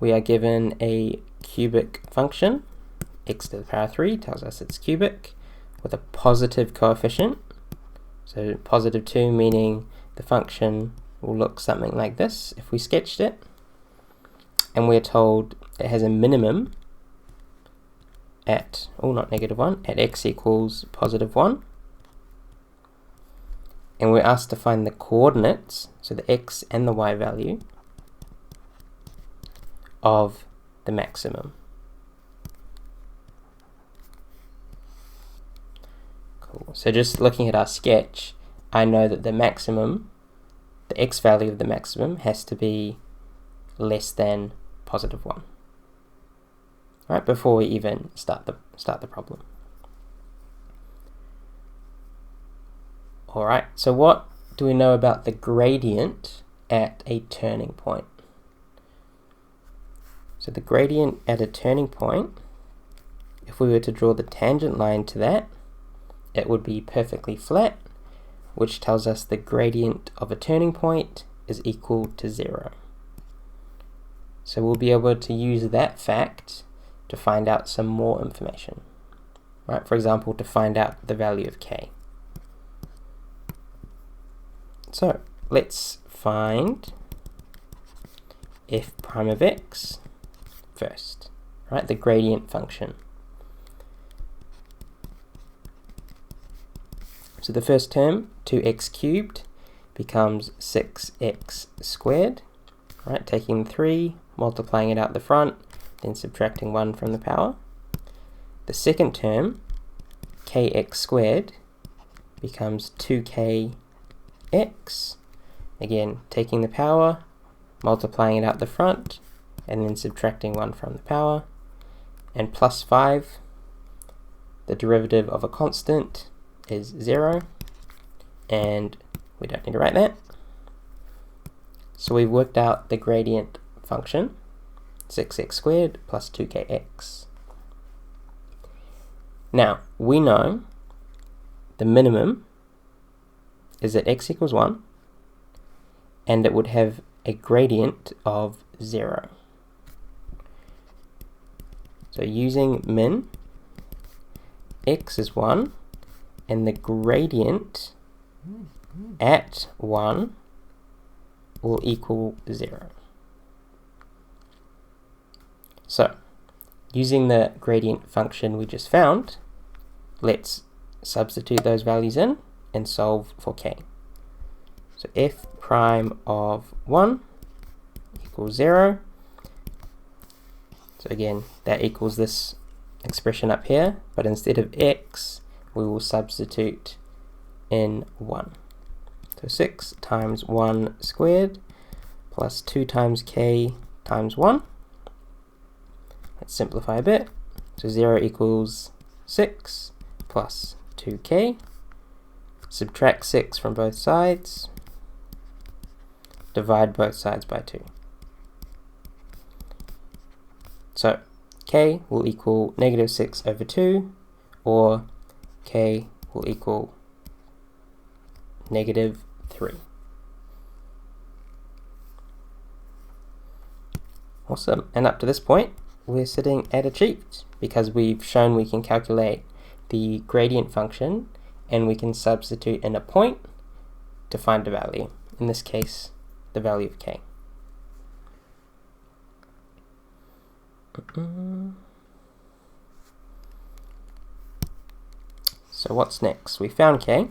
we are given a cubic function, x to the power 3 tells us it's cubic, with a positive coefficient. So positive 2 meaning the function will look something like this if we sketched it. And we're told it has a minimum at, not -1, at x equals +1. And we're asked to find the coordinates, so the x and the y value, of the maximum. Cool. So just looking at our sketch, I know that the maximum, the x value of the maximum, has to be less than +1. Right, before we even start the problem. Alright, so what do we know about the gradient at a turning point? So the gradient at a turning point, if we were to draw the tangent line to that, it would be perfectly flat, which tells us the gradient of a turning point is equal to 0. So we'll be able to use that fact to find out some more information. Right, for example, to find out the value of k. So let's find f prime of x first, right, the gradient function. So the first term, 2x cubed, becomes 6x squared, right, taking 3, multiplying it out the front, then subtracting 1 from the power. The second term, kx squared, becomes 2kx, again taking the power, multiplying it out the front, and then subtracting 1 from the power, and plus 5, the derivative of a constant is 0, and we don't need to write that. So we've worked out the gradient function, 6x squared plus 2kx. Now, we know the minimum is at x equals 1, and it would have a gradient of 0. So using min, x is 1, and the gradient at 1 will equal 0. So, using the gradient function we just found, let's substitute those values in and solve for k. So f prime of 1 equals 0. So again, that equals this expression up here, but instead of x, we will substitute in 1. So 6 times 1 squared plus 2 times k times 1. Let's simplify a bit. So 0 equals 6 plus 2k. Subtract 6 from both sides. Divide both sides by 2. So k will equal -6/2, or k will equal -3. Awesome, and up to this point, we're sitting at achieved, because we've shown we can calculate the gradient function, and we can substitute in a point to find a value, in this case, the value of k. So what's next? We found k.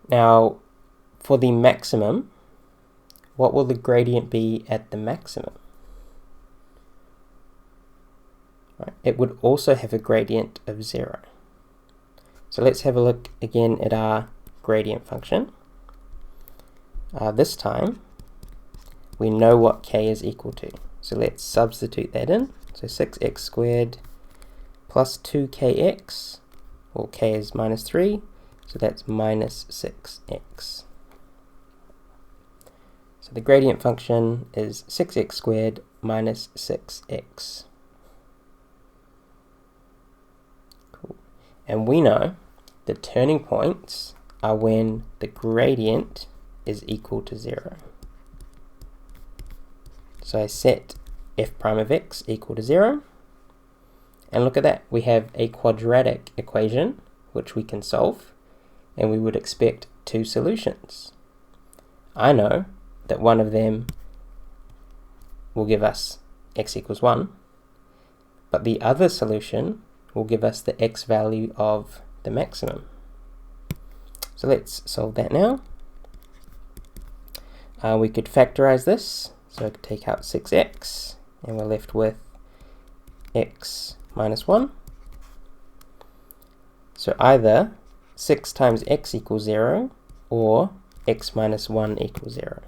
Now, for the maximum, what will the gradient be at the maximum? Right. It would also have a gradient of 0. So let's have a look again at our gradient function. This time, we know what k is equal to. So let's substitute that in. So 6x squared plus 2kx, well, k is -3, so that's -6x. So the gradient function is 6x squared minus 6x. Cool. And we know that turning points are when the gradient is equal to 0. So I set f prime of x equal to 0. And look at that, we have a quadratic equation which we can solve, and we would expect two solutions. I know that one of them will give us x equals 1, but the other solution will give us the x value of the maximum. So let's solve that now. We could factorize this, so I could take out 6x, and we're left with x minus 1. So either 6 times x equals 0, or x minus 1 equals 0.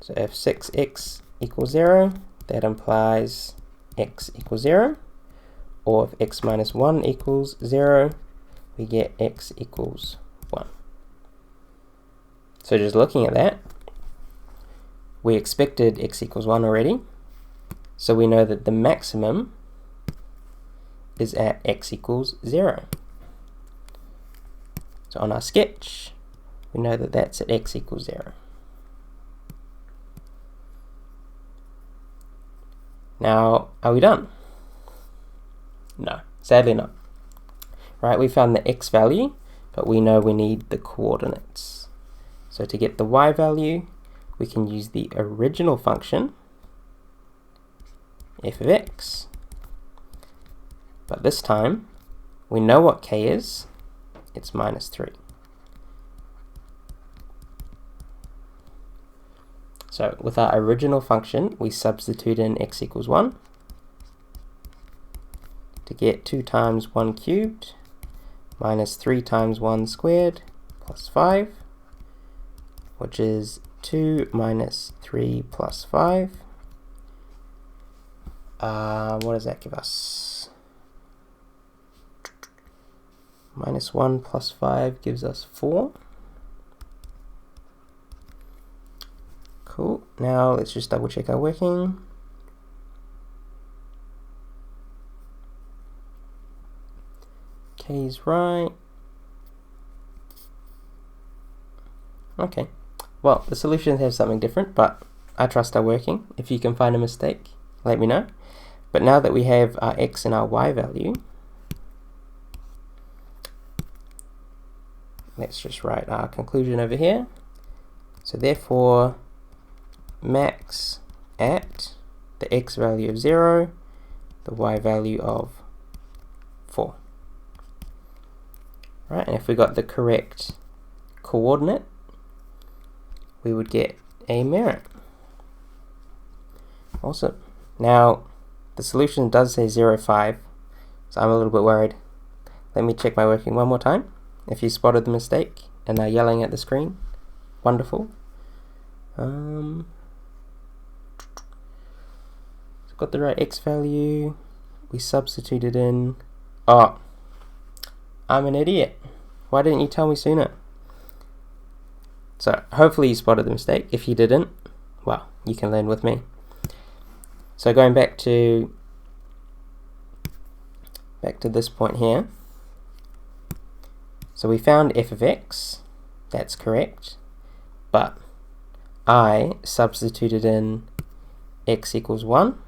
So if 6x equals 0, that implies x equals 0, or if x minus 1 equals 0, we get x equals 1. So just looking at that, we expected x equals 1 already, so we know that the maximum is at x equals 0. So on our sketch, we know that that's at x equals 0. Now, are we done? No, sadly not. Right, we found the x value, but we know we need the coordinates. So to get the y value, we can use the original function, f of x, but this time we know what k is, it's minus 3. So with our original function, we substitute in x equals 1 to get 2 times 1 cubed minus 3 times 1 squared plus 5, which is 2 minus 3 plus 5. What does that give us? Minus 1 plus 5 gives us 4. Cool. Now let's just double check our working. K is right. Okay. Well, the solutions have something different, but I trust our working. If you can find a mistake, let me know. But now that we have our x and our y value, let's just write our conclusion over here. So therefore, max at the x value of 0, the y value of 4. Right, and if we got the correct coordinate, we would get a merit. Awesome. Now, the solution does say 0, 5, so I'm a little bit worried. Let me check my working one more time. If you spotted the mistake and are yelling at the screen, wonderful. So got the right x value, we substituted in. Oh, I'm an idiot. Why didn't you tell me sooner? So hopefully you spotted the mistake. If you didn't, well, you can learn with me. So going back to this point here. So we found f of x, that's correct, but I substituted in x equals 1.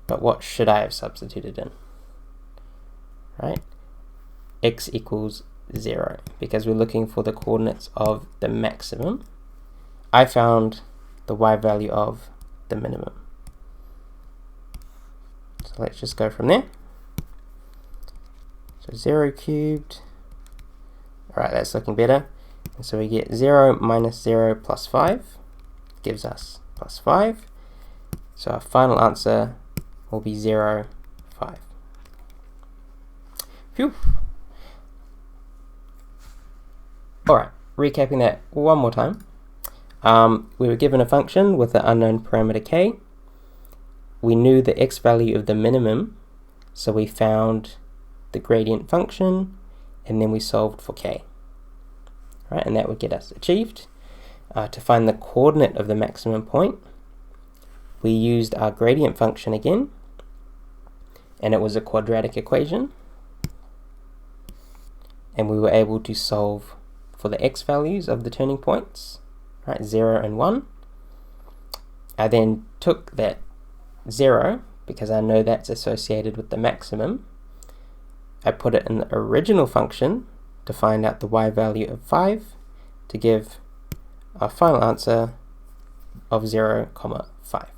But what should I have substituted in? Right? X equals 0, because we're looking for the coordinates of the maximum. I found the y value of the minimum. So let's just go from there. So 0 cubed. Alright, that's looking better. And so we get 0 minus 0 plus 5 gives us plus 5. So our final answer will be 0, 5. Phew. Alright, recapping that one more time. We were given a function with an unknown parameter k. We knew the x value of the minimum, so we found the gradient function, and then we solved for k. Right, and that would get us achieved. To find the coordinate of the maximum point, we used our gradient function again, and it was a quadratic equation, and we were able to solve for the x values of the turning points, right, 0 and 1. I then took that 0, because I know that's associated with the maximum. I put it in the original function to find out the y value of 5 to give our final answer of 0, 5.